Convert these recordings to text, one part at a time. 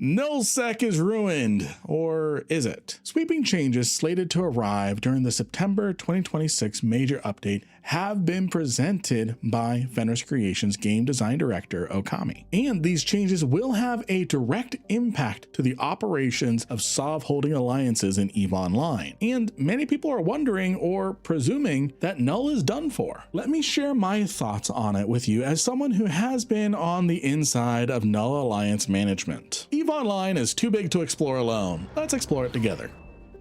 Nullsec is ruined, or is it? Sweeping changes slated to arrive during the September 2026 major update have been presented by Fenris Creations game design director Okami. And these changes will have a direct impact to the operations of SOV holding alliances in EVE Online. And many people are wondering or presuming that Null is done for. Let me share my thoughts on it with you as someone who has been on the inside of Null Alliance management. EVE Online is too big to explore alone. Let's explore it together.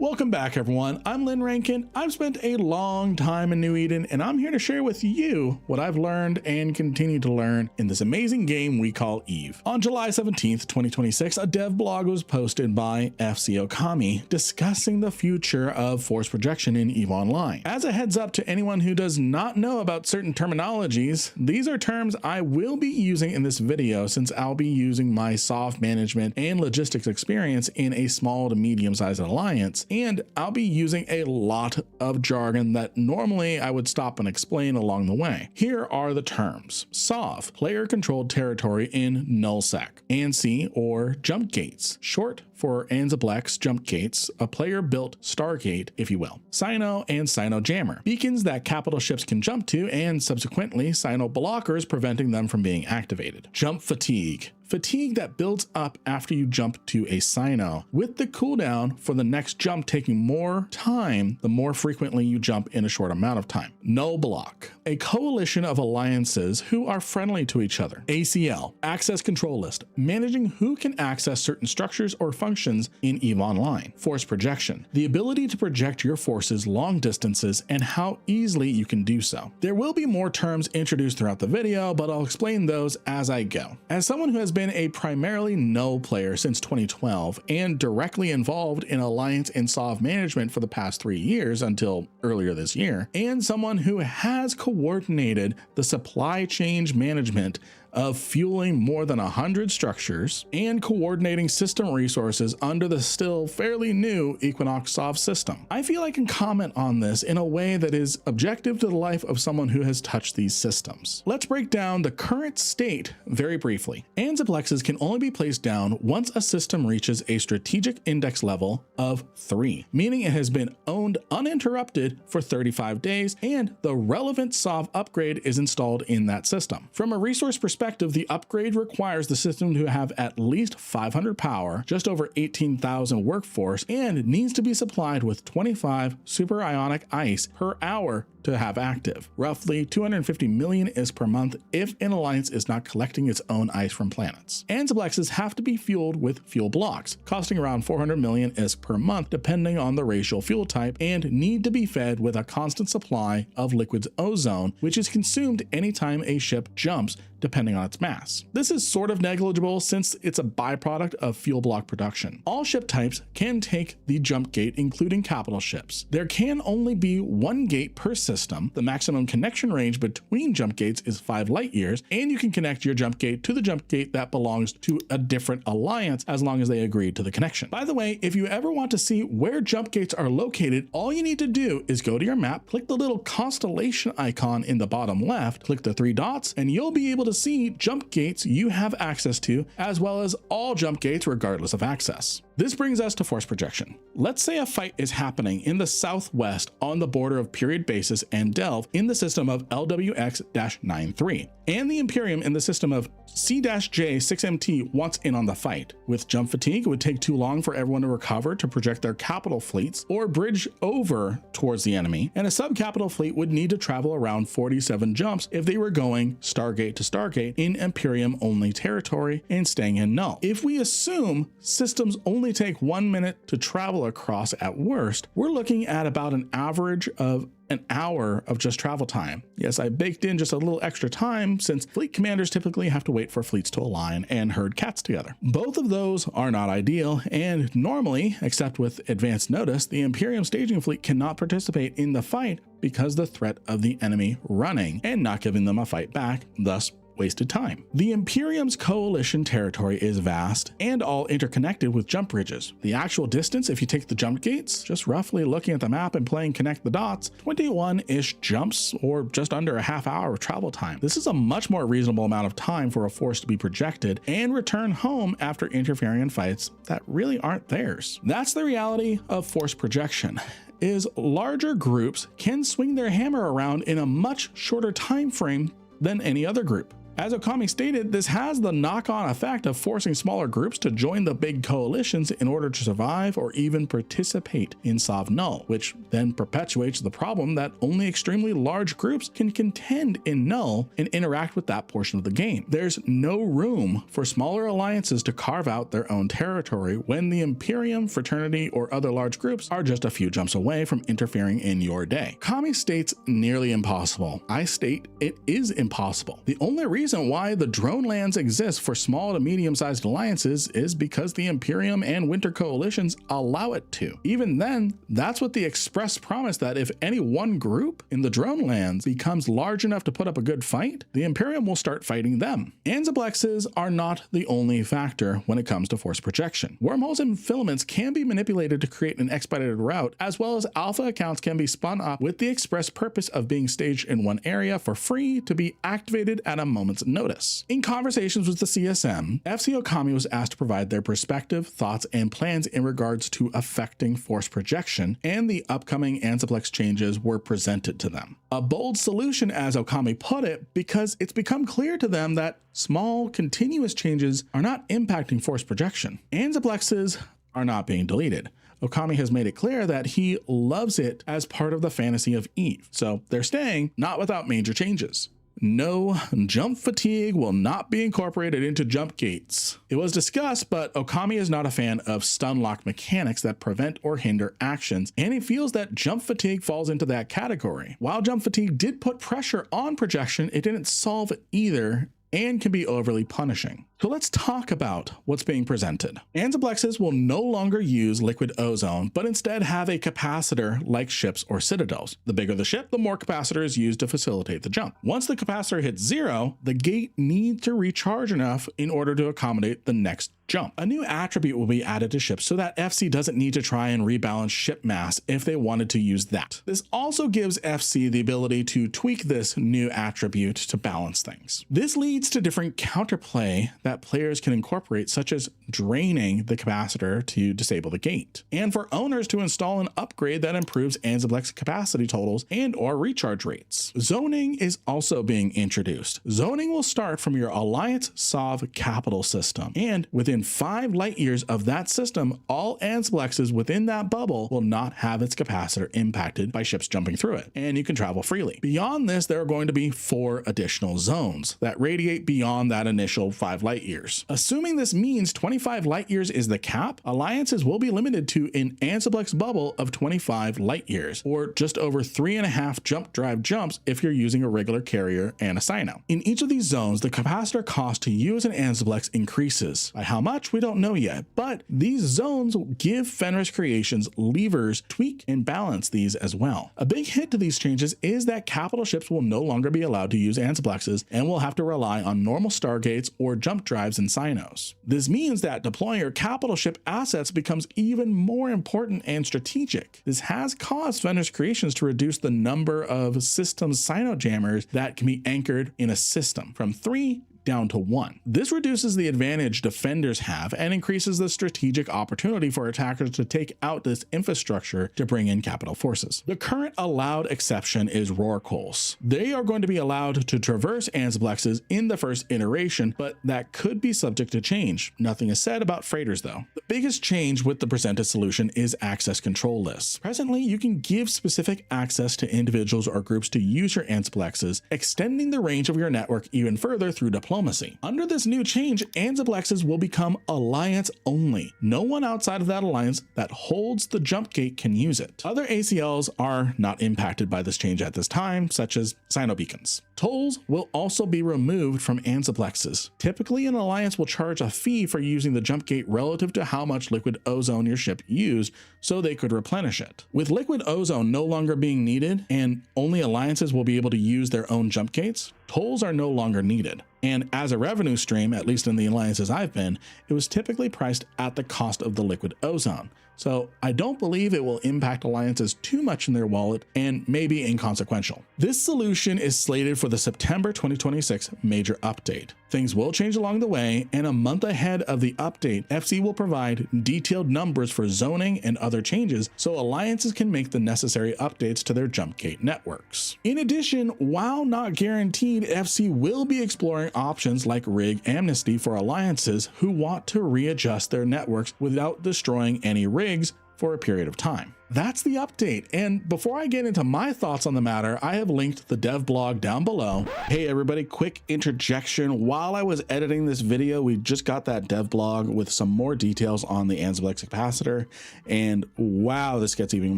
Welcome back, everyone. I'm Lynn Rankin. I've spent a long time in New Eden, and I'm here to share with you what I've learned and continue to learn in this amazing game we call EVE. On July 17th, 2026, a dev blog was posted by FC Okami discussing the future of force projection in EVE Online. As a heads up to anyone who does not know about certain terminologies, these are terms I will be using in this video since I'll be using my soft management and logistics experience in a small to medium-sized alliance. And I'll be using a lot of jargon that normally I would stop and explain along the way. Here are the terms. SOV, player controlled territory in nullsec. ANSI, or jump gates, short for Ansiblex Jump Gates, a player built Stargate, if you will. Sino and Sino Jammer, beacons that capital ships can jump to, and subsequently Sino blockers preventing them from being activated. Jump fatigue, fatigue that builds up after you jump to a Sino, with the cooldown for the next jump taking more time the more frequently you jump in a short amount of time. Null block, a coalition of alliances who are friendly to each other. ACL, access control list, managing who can access certain structures or functions in EVE Online. Force projection, the ability to project your forces long distances and how easily you can do so. There will be more terms introduced throughout the video, but I'll explain those as I go. As someone who has been a primarily Null player since 2012 and directly involved in Alliance and SOV management for the past 3 years until earlier this year, and someone who has coordinated the supply chain management of fueling more than 100 structures and coordinating system resources under the still fairly new Equinox SOV system. I feel I can comment on this in a way that is objective to the life of someone who has touched these systems. Let's break down the current state very briefly. Ansiblexes can only be placed down once a system reaches a strategic index level of 3, meaning it has been owned uninterrupted for 35 days and the relevant SOV upgrade is installed in that system. From a resource perspective, the upgrade requires the system to have at least 500 power, just over 18,000 workforce, and needs to be supplied with 25 super ionic ice per hour to have active. Roughly 250 million is per month if an alliance is not collecting its own ice from planets. Ansiblexes have to be fueled with fuel blocks, costing around 400 million is per month depending on the racial fuel type, and need to be fed with a constant supply of liquid ozone, which is consumed anytime a ship jumps depending on its mass. This is sort of negligible since it's a byproduct of fuel block production. All ship types can take the jump gate, including capital ships. There can only be one gate per system. The maximum connection range between jump gates is 5 light years, and you can connect your jump gate to the jump gate that belongs to a different alliance as long as they agree to the connection. By the way, if you ever want to see where jump gates are located, all you need to do is go to your map, click the little constellation icon in the bottom left, click the 3 dots, and you'll be able to see jump gates you have access to, as well as all jump gates regardless of access. This brings us to force projection. Let's say a fight is happening in the southwest on the border of Period Basis and Delve in the system of LWX-93, and the Imperium in the system of C-J6MT wants in on the fight. With jump fatigue, it would take too long for everyone to recover to project their capital fleets or bridge over towards the enemy, and a sub-capital fleet would need to travel around 47 jumps if they were going Stargate to Stargate in Imperium-only territory and staying in Null. If we assume systems only take 1 minute to travel across at worst, we're looking at about an average of an hour of just travel time. Yes, I baked in just a little extra time since fleet commanders typically have to wait for fleets to align and herd cats together. Both of those are not ideal, and normally, except with advanced notice, the Imperium staging fleet cannot participate in the fight because the threat of the enemy running and not giving them a fight back, thus wasted time. The Imperium's coalition territory is vast and all interconnected with jump bridges. The actual distance, if you take the jump gates, just roughly looking at the map and playing connect the dots, 21-ish jumps or just under a half hour of travel time. This is a much more reasonable amount of time for a force to be projected and return home after interfering in fights that really aren't theirs. That's the reality of force projection, is larger groups can swing their hammer around in a much shorter time frame than any other group. As Okami stated, this has the knock-on effect of forcing smaller groups to join the big coalitions in order to survive or even participate in Sov Null, which then perpetuates the problem that only extremely large groups can contend in Null and interact with that portion of the game. There's no room for smaller alliances to carve out their own territory when the Imperium, Fraternity, or other large groups are just a few jumps away from interfering in your day. Okami states nearly impossible. I state it is impossible. The only reason why the drone lands exist for small to medium-sized alliances is because the Imperium and Winter coalitions allow it to. Even then, that's with the express promise that if any one group in the drone lands becomes large enough to put up a good fight, the Imperium will start fighting them. Ansiblexes are not the only factor when it comes to force projection. Wormholes and filaments can be manipulated to create an expedited route, as well as alpha accounts can be spun up with the express purpose of being staged in one area for free to be activated at a moment's notice. In conversations with the CSM, FC Okami was asked to provide their perspective, thoughts, and plans in regards to affecting force projection, and the upcoming Ansiblex changes were presented to them. A bold solution, as Okami put it, because it's become clear to them that small, continuous changes are not impacting force projection. Ansiblexes are not being deleted. Okami has made it clear that he loves it as part of the fantasy of Eve, so they're staying, not without major changes. No, jump fatigue will not be incorporated into jump gates. It was discussed, but Okami is not a fan of stun lock mechanics that prevent or hinder actions, and he feels that jump fatigue falls into that category. While jump fatigue did put pressure on projection, it didn't solve either and can be overly punishing. So let's talk about what's being presented. Ansiblexes will no longer use liquid ozone, but instead have a capacitor like ships or citadels. The bigger the ship, the more capacitor is used to facilitate the jump. Once the capacitor hits zero, the gate needs to recharge enough in order to accommodate the next jump. A new attribute will be added to ships so that FC doesn't need to try and rebalance ship mass if they wanted to use that. This also gives FC the ability to tweak this new attribute to balance things. This leads to different counterplay that players can incorporate, such as draining the capacitor to disable the gate, and for owners to install an upgrade that improves Ansiblex capacity totals and or recharge rates. Zoning is also being introduced. Zoning will start from your Alliance Sov capital system, and within 5 light years of that system, all Ansiblexes within that bubble will not have its capacitor impacted by ships jumping through it, and you can travel freely. Beyond this, there are going to be 4 additional zones that radiate beyond that initial 5 light years. Assuming this means 25 light years is the cap, alliances will be limited to an Ansiblex bubble of 25 light years, or just over 3.5 jump drive jumps if you're using a regular carrier and a Sino. In each of these zones, the capacitor cost to use an Ansiblex increases. By how much, we don't know yet, but these zones give Fenris Creations levers to tweak and balance these as well. A big hit to these changes is that capital ships will no longer be allowed to use Ansiblexes and will have to rely on normal stargates or jump drives and Sinos. This means that deploying your capital ship assets becomes even more important and strategic. This has caused Fenris Creations to reduce the number of system Sino jammers that can be anchored in a system from 3 down to 1. This reduces the advantage defenders have and increases the strategic opportunity for attackers to take out this infrastructure to bring in capital forces. The current allowed exception is Rorquals. They are going to be allowed to traverse Ansiblexes in the first iteration, but that could be subject to change. Nothing is said about freighters though. The biggest change with the presented solution is access control lists. Presently, you can give specific access to individuals or groups to use your Ansiblexes, extending the range of your network even further through diplomacy. Under this new change, Ansiblexes will become alliance only. No one outside of that alliance that holds the jump gate can use it. Other ACLs are not impacted by this change at this time, such as Sino beacons. Tolls will also be removed from Ansiblexes. Typically, an alliance will charge a fee for using the jump gate relative to how much liquid ozone your ship used, so they could replenish it. With liquid ozone no longer being needed and only alliances will be able to use their own jump gates, tolls are no longer needed. And as a revenue stream, at least in the alliances I've been, it was typically priced at the cost of the liquid ozone. So I don't believe it will impact alliances too much in their wallet and may be inconsequential. This solution is slated for the September 2026 major update. Things will change along the way, and a month ahead of the update, FC will provide detailed numbers for zoning and other changes so alliances can make the necessary updates to their jump gate networks. In addition, while not guaranteed, FC will be exploring options like rig amnesty for alliances who want to readjust their networks without destroying any rigs for a period of time. That's the update. And before I get into my thoughts on the matter, I have linked the dev blog down below. Hey everybody, quick interjection. While I was editing this video, we just got that dev blog with some more details on the Ansiblex capacitor. And wow, this gets even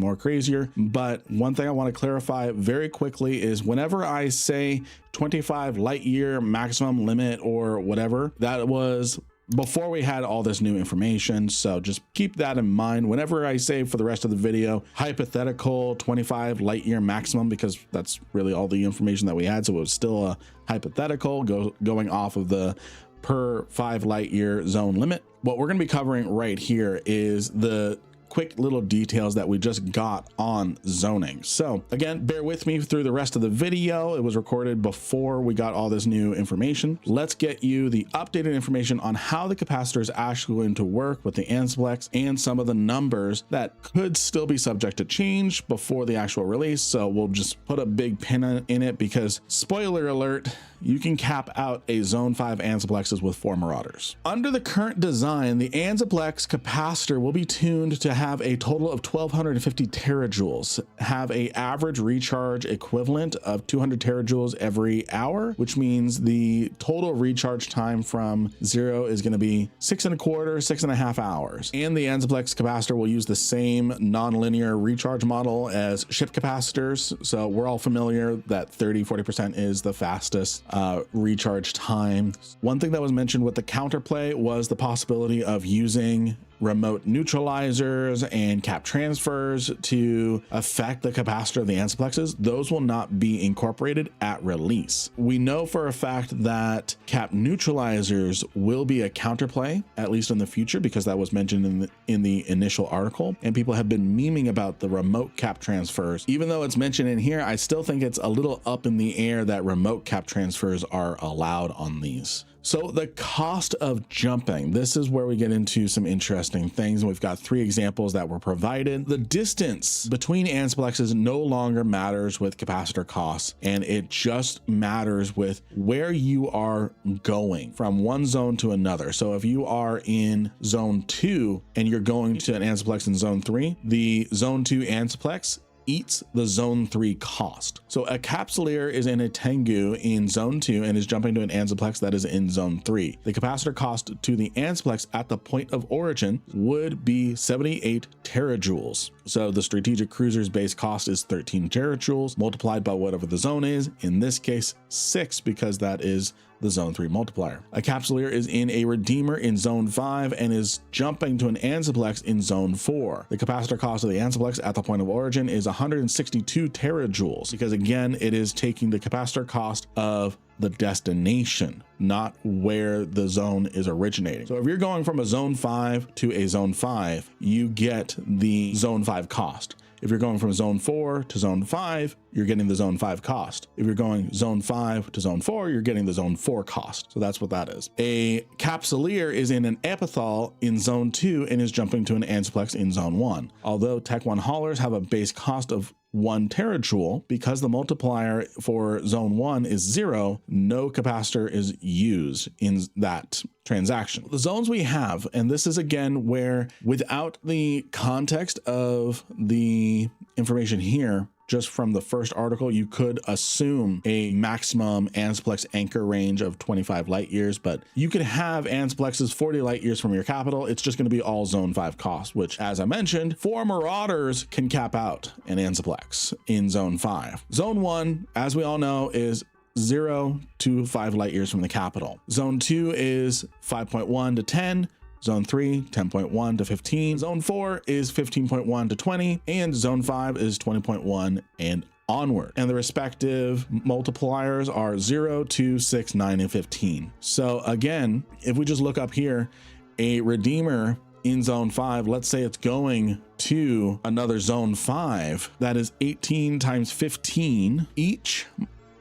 more crazier. But one thing I want to clarify very quickly is whenever I say 25 light year maximum limit or whatever, that was before we had all this new information. So just keep that in mind whenever I say for the rest of the video, hypothetical 25 light year maximum, because that's really all the information that we had. So it was still a hypothetical going off of the per 5 light year zone limit. What we're going to be covering right here is the quick little details that we just got on zoning. So again, bear with me through the rest of the video. It was recorded before we got all this new information. Let's get you the updated information on how the capacitor is actually going to work with the Ansiblex and some of the numbers that could still be subject to change before the actual release. So we'll just put a big pin in it because, spoiler alert, you can cap out a zone 5 Ansiblexes with 4 Marauders. Under the current design, the Ansiblex capacitor will be tuned to have a total of 1250 terajoules, have a average recharge equivalent of 200 terajoules every hour, which means the total recharge time from 0 is going to be 6.25–6.5 hours. And the Ansiblex capacitor will use the same non-linear recharge model as ship capacitors. So we're all familiar that 30–40% is the fastest recharge time. One thing that was mentioned with the counterplay was the possibility of using remote neutralizers and cap transfers to affect the capacitor of the Ansiblexes. Those will not be incorporated at release. We know for a fact that cap neutralizers will be a counterplay, at least in the future, because that was mentioned in the initial article, and people have been memeing about the remote cap transfers. Even though it's mentioned in here, I still think it's a little up in the air that remote cap transfers are allowed on these. So the cost of jumping, this is where we get into some interesting things. We've got 3 examples that were provided. The distance between Ansiblexes no longer matters with capacitor costs, and it just matters with where you are going from one zone to another. So if you are in zone 2 and you're going to an Ansiblex in zone 3, the zone 2 Ansiblex eats the zone 3 cost. So a capsuleer is in a Tengu in zone 2 and is jumping to an Ansiblex that is in zone 3. The capacitor cost to the Ansiblex at the point of origin would be 78 terajoules. So the strategic cruiser's base cost is 13 terajoules multiplied by whatever the zone is, in this case 6, because that is the zone 3 multiplier. A capsuleer is in a redeemer in zone 5 and is jumping to an Ansiblex in zone 4. The capacitor cost of the Ansiblex at the point of origin is 162 terajoules, because again, it is taking the capacitor cost of the destination, not where the zone is originating. So if you're going from a zone 5 to a zone 5, you get the zone 5 cost. If you're going from zone 4 to zone 5, you're getting the zone 5 cost. If you're going zone 5 to zone 4, you're getting the zone 4 cost. So that's what that is. A capsuleer is in an epithal in zone 2 and is jumping to an Ansiblex in zone 1. Although Tech 1 haulers have a base cost of 1 terajoule, because the multiplier for zone 1 is 0, no capacitor is used in that transaction. The zones we have, and this is again where without the context of the information here, just from the first article, you could assume a maximum Ansiblex anchor range of 25 light years, but you could have Ansiblexes 40 light years from your capital. It's just going to be all zone 5 cost, which, as I mentioned, 4 Marauders can cap out an Ansiblex in zone 5. Zone 1, as we all know, is 0 to 5 light years from the capital. Zone 2 is 5.1 to 10. Zone 3, 10.1 to 15. Zone 4 is 15.1 to 20. And Zone 5 is 20.1 and onward, and the respective multipliers are 0, 2, 6, 9, and 15. So again, if we just look up here, a redeemer in zone 5, let's say it's going to another zone 5, that is 18 times 15. Each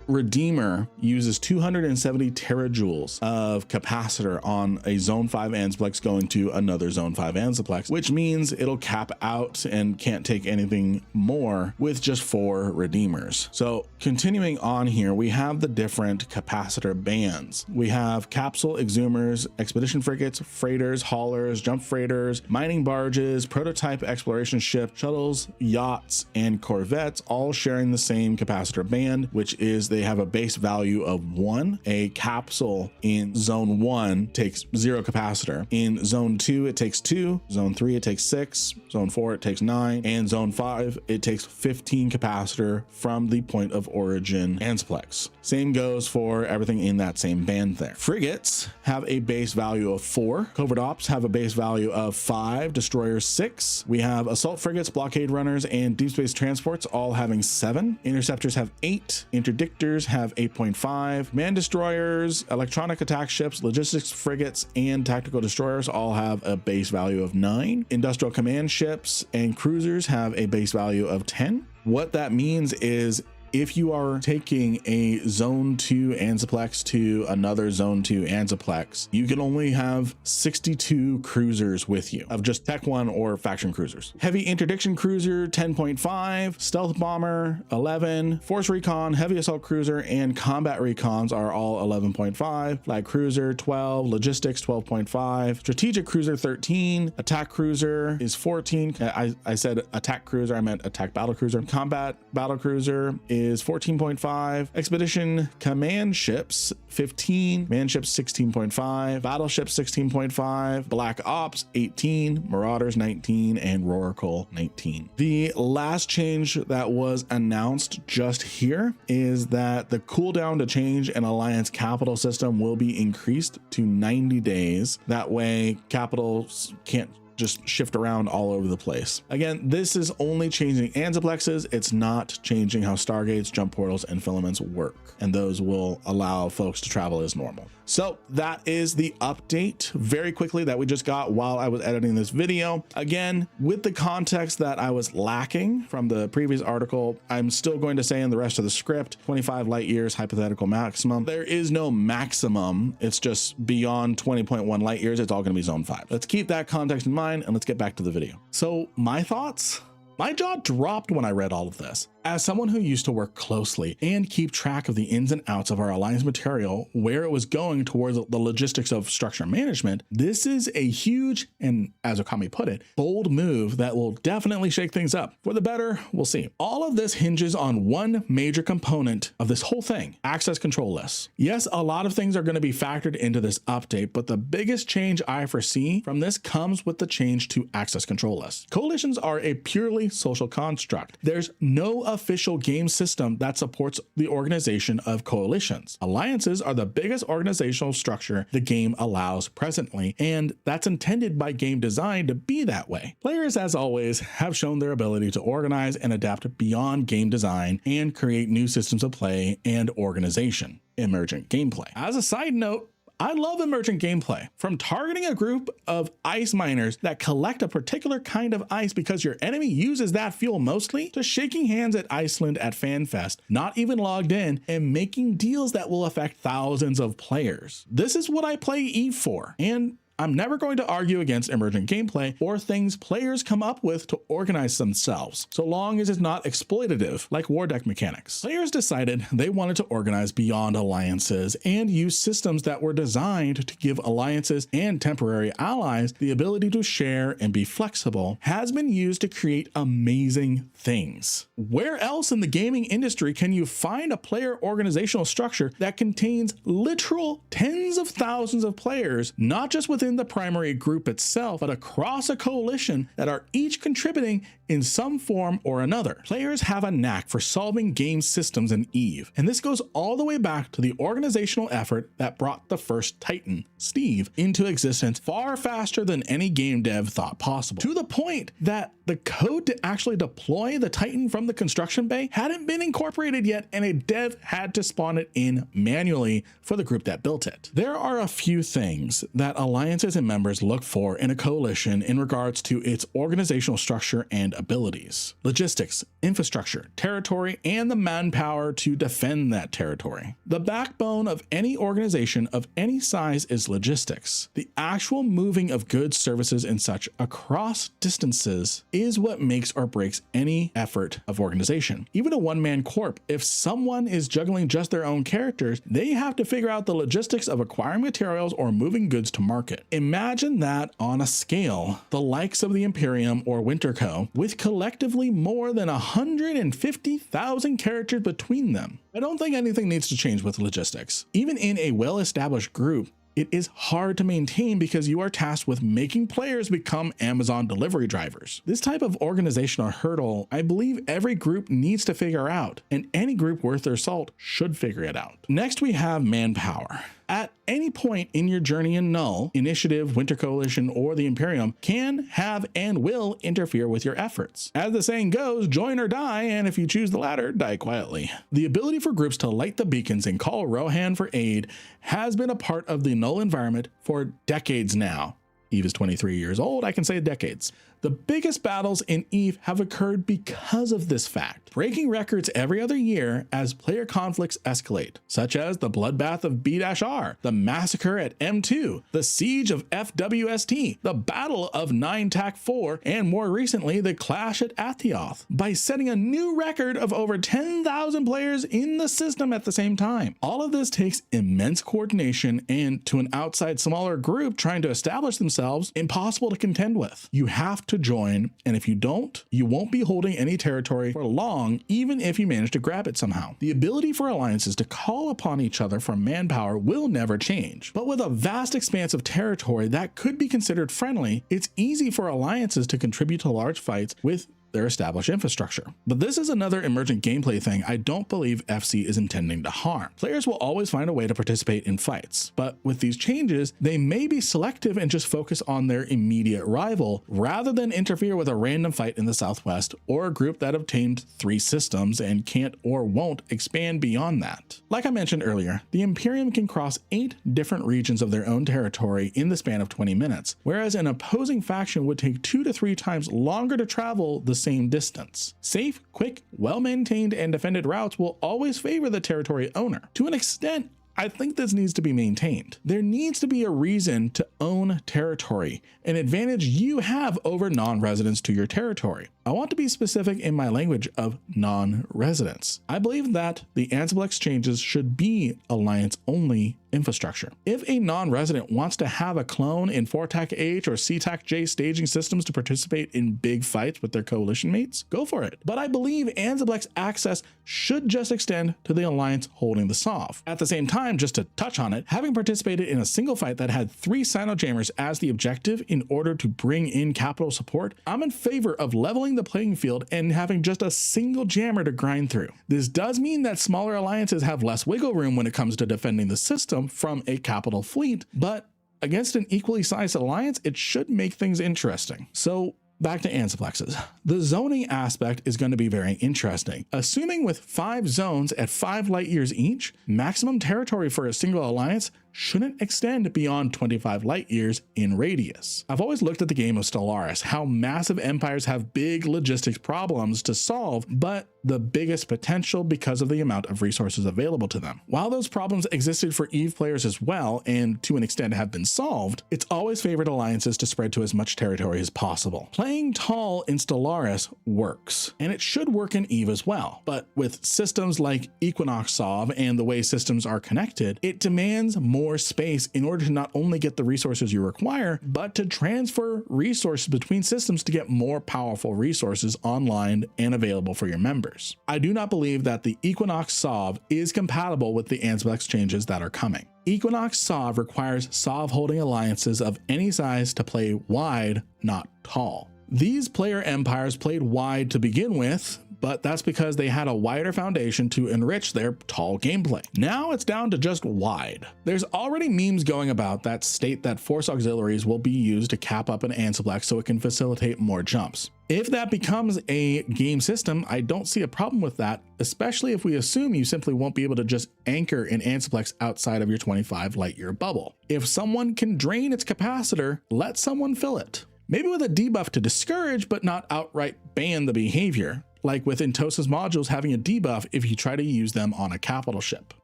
redeemer uses 270 terajoules of capacitor on a zone 5 Ansiblex going to another zone 5 Ansiblex, which means it'll cap out and can't take anything more with just 4 redeemers. So continuing on here, we have the different capacitor bands. We have capsule exhumers, expedition frigates, freighters, haulers, jump freighters, mining barges, prototype exploration ships, shuttles, yachts, and corvettes, all sharing the same capacitor band, which is they have a base value of 1. A capsule in zone 1 takes 0 capacitor. In zone 2, it takes 2. Zone 3, it takes 6. Zone 4, it takes 9. And zone 5, it takes 15 capacitor from the point of origin Ansiblex. Same goes for everything in that same band there. Frigates have a base value of 4. Covert ops have a base value of 5. Destroyers 6. We have assault frigates, blockade runners, and deep space transports all having 7. Interceptors have 8. Interdictors have 8.5. Man destroyers, electronic attack ships, logistics frigates, and tactical destroyers all have a base value of 9. Industrial command ships and cruisers have a base value of 10. What that means is if you are taking a zone 2 Ansiblex to another zone 2 Ansiblex, you can only have 62 cruisers with you of just Tech 1 or faction cruisers. Heavy interdiction cruiser 10.5, stealth bomber 11, force recon, heavy assault cruiser, and combat recons are all 11.5, flag cruiser 12, logistics 12.5, strategic cruiser 13, attack cruiser is 14. I said attack cruiser, I meant attack battle cruiser. Combat battle cruiser is 14.5, expedition command ships 15, man ships 16.5, battleships 16.5, black ops 18, marauders 19, and Rorqual 19. The last change that was announced just here is that the cooldown to change an alliance capital system will be increased to 90 days. That way capitals can't just shift around all over the place. Again, this is only changing Ansiblexes. It's not changing how stargates, jump portals, and filaments work, and those will allow folks to travel as normal. So that is the update very quickly that we just got while I was editing this video. Again, with the context that I was lacking from the previous article, I'm still going to say in the rest of the script, 25 light years hypothetical maximum. There is no maximum. It's just beyond 20.1 light years. It's all going to be zone 5. Let's keep that context in mind and let's get back to the video. So my thoughts? My jaw dropped when I read all of this. As someone who used to work closely and keep track of the ins and outs of our alliance material, where it was going towards the logistics of structure management, this is a huge and, as Okami put it, bold move that will definitely shake things up. For the better, we'll see. All of this hinges on one major component of this whole thing, access control lists. Yes, a lot of things are going to be factored into this update, but the biggest change I foresee from this comes with the change to access control lists. Coalitions are a purely social construct. There's no official game system that supports the organization of coalitions. Alliances are the biggest organizational structure the game allows presently, and that's intended by game design to be that way. Players, as always, have shown their ability to organize and adapt beyond game design and create new systems of play and organization. Emergent gameplay. As a side note, I love emergent gameplay, from targeting a group of ice miners that collect a particular kind of ice because your enemy uses that fuel mostly, to shaking hands at Iceland at FanFest, not even logged in, and making deals that will affect thousands of players. This is what I play EVE for, and I'm never going to argue against emergent gameplay or things players come up with to organize themselves, so long as it's not exploitative like war deck mechanics. Players decided they wanted to organize beyond alliances and use systems that were designed to give alliances and temporary allies the ability to share and be flexible, has been used to create amazing things. Where else in the gaming industry can you find a player organizational structure that contains literal tens of thousands of players, not just within within the primary group itself, but across a coalition that are each contributing in some form or another. Players have a knack for solving game systems in EVE, and this goes all the way back to the organizational effort that brought the first Titan, Steve, into existence far faster than any game dev thought possible, to the point that the code to actually deploy the Titan from the construction bay hadn't been incorporated yet, and a dev had to spawn it in manually for the group that built it. There are a few things that alliances and members look for in a coalition in regards to its organizational structure and abilities: logistics, infrastructure, territory, and the manpower to defend that territory. The backbone of any organization of any size is logistics. The actual moving of goods, services, and such across distances is what makes or breaks any effort of organization. Even a one-man corp, if someone is juggling just their own characters, they have to figure out the logistics of acquiring materials or moving goods to market. Imagine that on a scale, the likes of the Imperium or Winterco, with collectively more than 150,000 characters between them. I don't think anything needs to change with logistics. Even in a well-established group, it is hard to maintain because you are tasked with making players become Amazon delivery drivers. This type of organizational hurdle, I believe every group needs to figure out, and any group worth their salt should figure it out. Next, we have manpower. At any point in your journey in Null, Initiative, Winter Coalition, or the Imperium can, have, and will interfere with your efforts. As the saying goes, join or die, and if you choose the latter, die quietly. The ability for groups to light the beacons and call Rohan for aid has been a part of the Null environment for decades now. EVE is 23 years old, I can say decades. The biggest battles in EVE have occurred because of this fact, breaking records every other year as player conflicts escalate, such as the bloodbath of B-R, the massacre at M2, the siege of FWST, the battle of 9-TAC-4, and more recently, the clash at Athioth, by setting a new record of over 10,000 players in the system at the same time. All of this takes immense coordination and, to an outside smaller group trying to establish themselves, impossible to contend with. You have to join, and if you don't, you won't be holding any territory for long, even if you manage to grab it somehow. The ability for alliances to call upon each other for manpower will never change, but with a vast expanse of territory that could be considered friendly, it's easy for alliances to contribute to large fights with their established infrastructure. But this is another emergent gameplay thing I don't believe FC is intending to harm. Players will always find a way to participate in fights, but with these changes, they may be selective and just focus on their immediate rival rather than interfere with a random fight in the Southwest or a group that obtained 3 systems and can't or won't expand beyond that. Like I mentioned earlier, the Imperium can cross 8 different regions of their own territory in the span of 20 minutes, whereas an opposing faction would take 2 to 3 times longer to travel the same distance. Safe, quick, well-maintained, and defended routes will always favor the territory owner. To an extent, I think this needs to be maintained. There needs to be a reason to own territory, an advantage you have over non-residents to your territory. I want to be specific in my language of non-residents. I believe that the Ansiblex changes should be alliance-only infrastructure. If a non-resident wants to have a clone in 4TAC-H or CTAC-J staging systems to participate in big fights with their coalition mates, go for it. But I believe Ansiblex access should just extend to the alliance holding the SOV. At the same time, just to touch on it, having participated in a single fight that had 3 Sino-Jammers as the objective in order to bring in capital support, I'm in favor of leveling the playing field and having just a single jammer to grind through. This does mean that smaller alliances have less wiggle room when it comes to defending the system from a capital fleet, but against an equally sized alliance, it should make things interesting. So back to Ansiblexes. The zoning aspect is going to be very interesting. Assuming with 5 zones at 5 light years each, maximum territory for a single alliance shouldn't extend beyond 25 light years in radius. I've always looked at the game of Stellaris, how massive empires have big logistics problems to solve, but the biggest potential because of the amount of resources available to them. While those problems existed for EVE players as well, and to an extent have been solved, it's always favored alliances to spread to as much territory as possible. Playing tall in Stellaris works, and it should work in EVE as well, but with systems like Equinox SOV and the way systems are connected, it demands more space in order to not only get the resources you require, but to transfer resources between systems to get more powerful resources online and available for your members. members. I do not believe that the Equinox SOV is compatible with the Ansiblex changes that are coming. Equinox SOV requires SOV holding alliances of any size to play wide, not tall. These player empires played wide to begin with, but that's because they had a wider foundation to enrich their tall gameplay. Now it's down to just wide. There's already memes going about that state that force auxiliaries will be used to cap up an Ansiblex so it can facilitate more jumps. If that becomes a game system, I don't see a problem with that, especially if we assume you simply won't be able to just anchor an Ansiblex outside of your 25 light year bubble. If someone can drain its capacitor, let someone fill it. Maybe with a debuff to discourage but not outright ban the behavior, like with Intosa's modules having a debuff if you try to use them on a capital ship.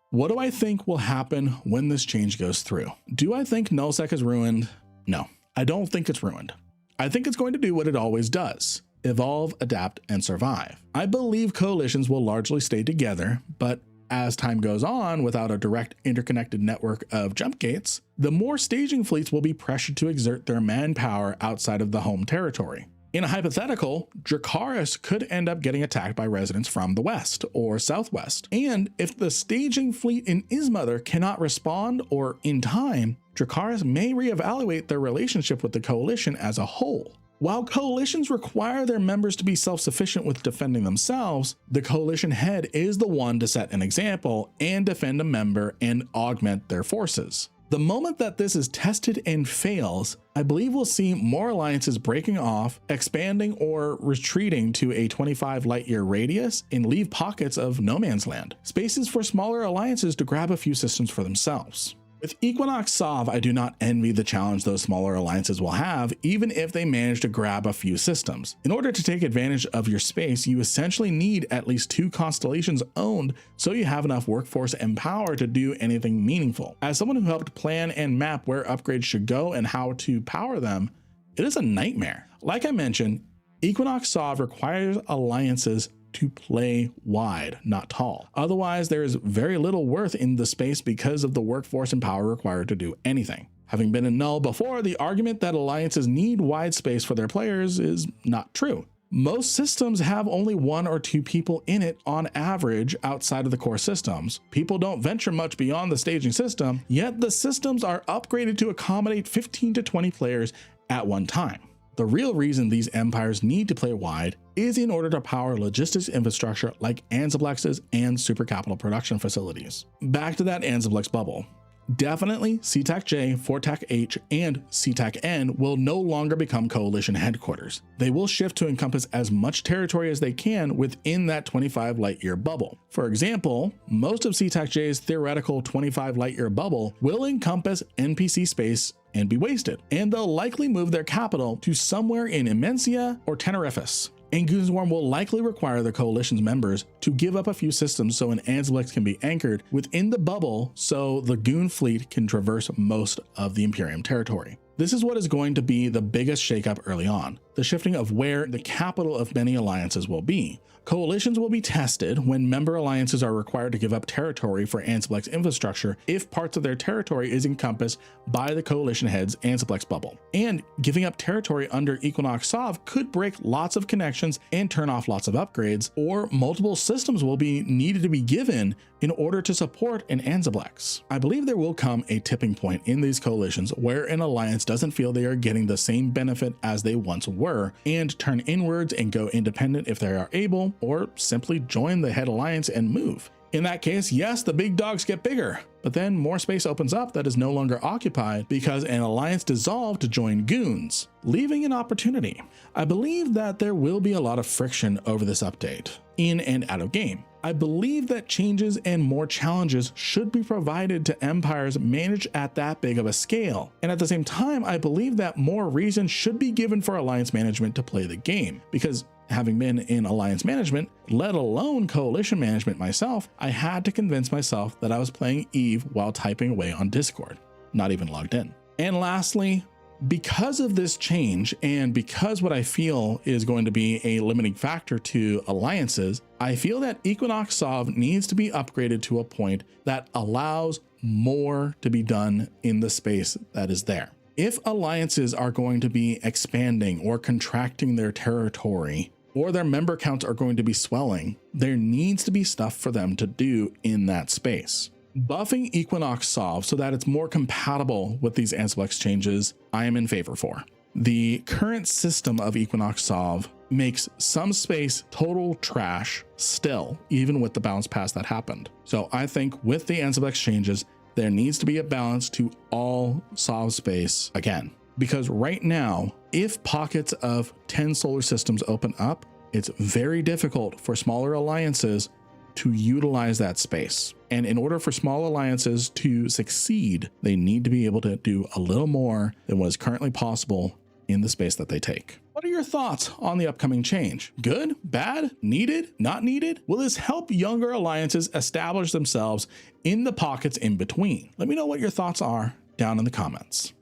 What do I think will happen when this change goes through? Do I think nullsec is ruined? No, I don't think it's ruined. I think it's going to do what it always does: evolve, adapt, and survive. I believe coalitions will largely stay together, but as time goes on, without a direct interconnected network of jump gates, the more staging fleets will be pressured to exert their manpower outside of the home territory. In a hypothetical, Dracarys could end up getting attacked by residents from the west or southwest. And if the staging fleet in Ismother cannot respond or in time, Dracarys may reevaluate their relationship with the coalition as a whole. While coalitions require their members to be self-sufficient with defending themselves, the coalition head is the one to set an example and defend a member and augment their forces. The moment that this is tested and fails, I believe we'll see more alliances breaking off, expanding, or retreating to a 25 light year radius and leave pockets of no man's land, spaces for smaller alliances to grab a few systems for themselves. With Equinox SOV, I do not envy the challenge those smaller alliances will have, even if they manage to grab a few systems. In order to take advantage of your space, you essentially need at least 2 constellations owned so you have enough workforce and power to do anything meaningful. As someone who helped plan and map where upgrades should go and how to power them, it is a nightmare. Like I mentioned, Equinox SOV requires alliances to play wide, not tall. Otherwise, there is very little worth in the space because of the workforce and power required to do anything. Having been in null before, the argument that alliances need wide space for their players is not true. Most systems have only 1 or 2 people in it on average outside of the core systems. People don't venture much beyond the staging system, yet the systems are upgraded to accommodate 15 to 20 players at one time. The real reason these empires need to play wide is in order to power logistics infrastructure like Ansiblex's and super capital production facilities. Back to that Ansiblex bubble. Definitely CTAC-J, 4TAC-H, and CTAC-N will no longer become coalition headquarters. They will shift to encompass as much territory as they can within that 25 light year bubble. For example, most of CTAC-J's theoretical 25 light year bubble will encompass NPC space and be wasted, and they'll likely move their capital to somewhere in Immensia or Tenerifis. And Goonswarm will likely require the coalition's members to give up a few systems so an Ansiblex can be anchored within the bubble so the Goon fleet can traverse most of the Imperium territory. This is what is going to be the biggest shakeup early on, the shifting of where the capital of many alliances will be. Coalitions will be tested when member alliances are required to give up territory for Ansiblex infrastructure if parts of their territory is encompassed by the coalition head's Ansiblex bubble. And giving up territory under Equinox SOV could break lots of connections and turn off lots of upgrades, or multiple systems will be needed to be given in order to support an Ansiblex. I believe there will come a tipping point in these coalitions where an alliance doesn't feel they are getting the same benefit as they once were and turn inwards and go independent if they are able, or simply join the head alliance and move. In that case, yes, the big dogs get bigger, but then more space opens up that is no longer occupied because an alliance dissolved to join Goons, leaving an opportunity. I believe that there will be a lot of friction over this update, in and out of game. I believe that changes and more challenges should be provided to empires managed at that big of a scale. And at the same time, I believe that more reason should be given for alliance management to play the game, because having been in alliance management, let alone coalition management myself, I had to convince myself that I was playing Eve while typing away on Discord, not even logged in. And lastly, because of this change, and because what I feel is going to be a limiting factor to alliances, I feel that Equinox SOV needs to be upgraded to a point that allows more to be done in the space that is there. If alliances are going to be expanding or contracting their territory, or their member counts are going to be swelling, there needs to be stuff for them to do in that space. Buffing Equinox Solve so that it's more compatible with these Ansiblex changes, I am in favor for. The current system of Equinox Solve makes some space total trash still, even with the bounce pass that happened. So I think with the Ansiblex changes, there needs to be a balance to all solve space again. Because right now, if pockets of 10 solar systems open up, it's very difficult for smaller alliances to utilize that space. And in order for small alliances to succeed, they need to be able to do a little more than what is currently possible in the space that they take. What are your thoughts on the upcoming change? Good, bad, needed, not needed? Will this help younger alliances establish themselves in the pockets in between? Let me know what your thoughts are down in the comments.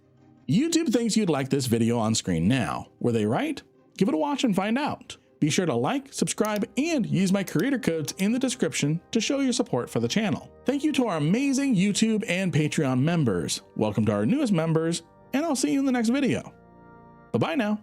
YouTube thinks you'd like this video on screen now. Were they right? Give it a watch and find out. Be sure to like, subscribe, and use my creator codes in the description to show your support for the channel. Thank you to our amazing YouTube and Patreon members. Welcome to our newest members, and I'll see you in the next video. Bye-bye now.